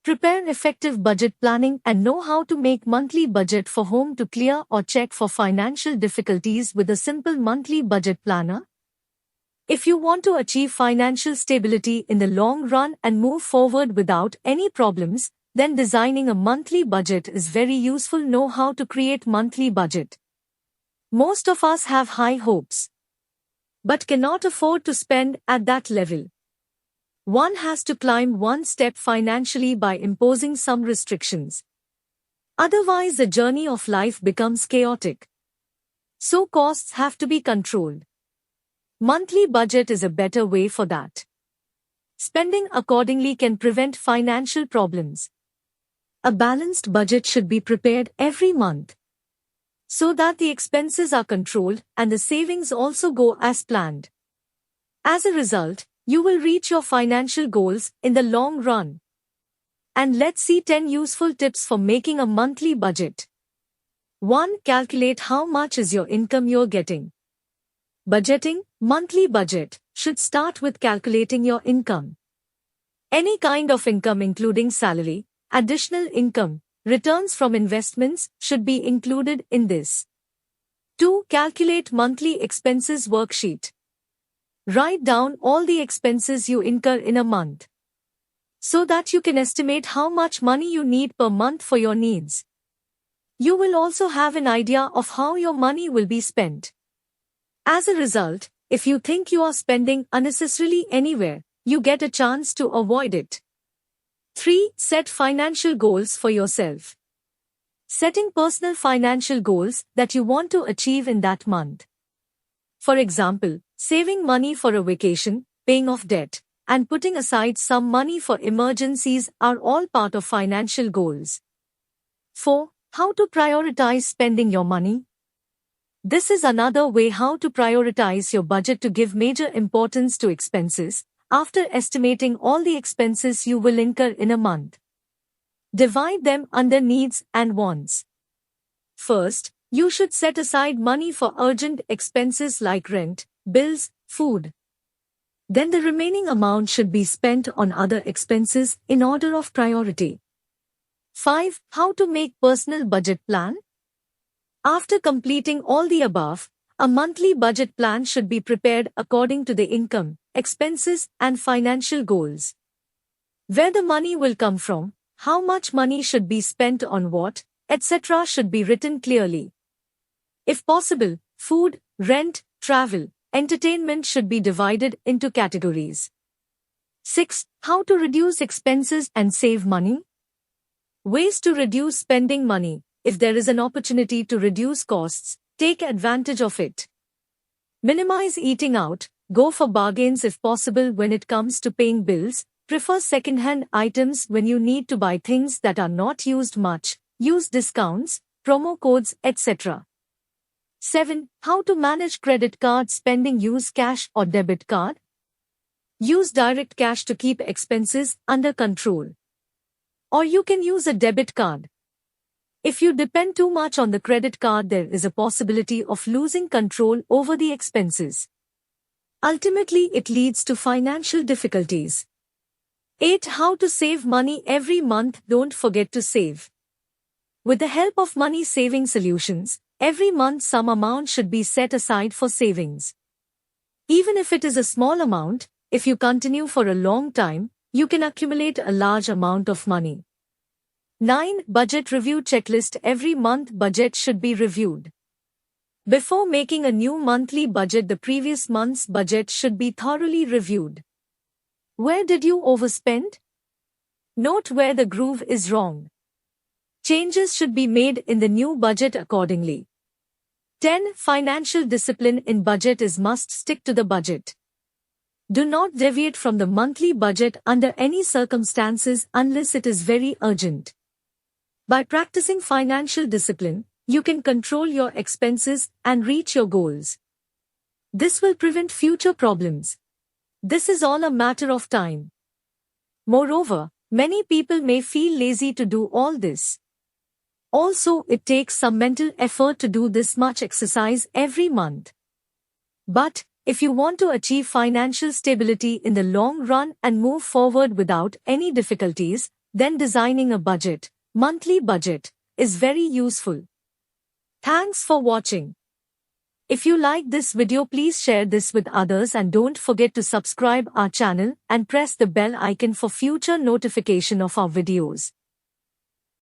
Prepare effective budget planning and know how to make monthly budget for home to clear or check for financial difficulties with a simple monthly budget planner. If you want to achieve financial stability in the long run and move forward without any problems, then designing a monthly budget is very useful. Know how to create monthly budget. Most of us have high hopes, but cannot afford to spend at that level. One has to climb one step financially by imposing some restrictions. Otherwise, the journey of life becomes chaotic. So costs have to be controlled. Monthly budget is a better way for that. Spending accordingly can prevent financial problems. A balanced budget should be prepared every month, so that the expenses are controlled and the savings also go as planned. As a result, you will reach your financial goals in the long run. And let's see 10 useful tips for making a monthly budget. 1. Calculate how much is your income you're getting. Budgeting, monthly budget, should start with calculating your income. Any kind of income including salary, additional income, returns from investments should be included in this. 2. Calculate monthly expenses worksheet. Write down all the expenses you incur in a month, so that you can estimate how much money you need per month for your needs. You will also have an idea of how your money will be spent. As a result, if you think you are spending unnecessarily anywhere, you get a chance to avoid it. 3. Set financial goals for yourself. Setting personal financial goals that you want to achieve in that month. For example, saving money for a vacation, paying off debt, and putting aside some money for emergencies are all part of financial goals. 4. How to prioritize spending your money. This is another way how to prioritize your budget to give major importance to expenses, after estimating all the expenses you will incur in a month. Divide them under needs and wants. First, you should set aside money for urgent expenses like rent, bills, food. Then the remaining amount should be spent on other expenses in order of priority. 5. How to make personal budget plan. After completing all the above, a monthly budget plan should be prepared according to the income, expenses, and financial goals. Where the money will come from, how much money should be spent on what, etc. should be written clearly. If possible, food, rent, travel, entertainment should be divided into categories. 6. How to reduce expenses and save money. Ways to reduce spending money. If there is an opportunity to reduce costs, take advantage of it. Minimize eating out, go for bargains if possible when it comes to paying bills, prefer second-hand items when you need to buy things that are not used much, use discounts, promo codes, etc. 7. How to manage credit card spending. Use cash or debit card. Use direct cash to keep expenses under control. Or you can use a debit card. If you depend too much on the credit card, there is a possibility of losing control over the expenses. Ultimately, it leads to financial difficulties. 8. How to save money every month. Don't forget to save. With the help of money saving solutions, every month some amount should be set aside for savings. Even if it is a small amount, if you continue for a long time, you can accumulate a large amount of money. 9. Budget review checklist. Every month budget should be reviewed. Before making a new monthly budget, the previous month's budget should be thoroughly reviewed. Where did you overspend? Note where the groove is wrong. Changes should be made in the new budget accordingly. 10. Financial discipline in budget is must. Stick to the budget. Do not deviate from the monthly budget under any circumstances unless it is very urgent. By practicing financial discipline, you can control your expenses and reach your goals. This will prevent future problems. This is all a matter of time. Moreover, many people may feel lazy to do all this. Also, it takes some mental effort to do this much exercise every month. But, if you want to achieve financial stability in the long run and move forward without any difficulties, then designing a budget, monthly budget, is very useful. Thanks for watching. If you like this video, please share this with others and don't forget to subscribe our channel and press the bell icon for future notification of our videos.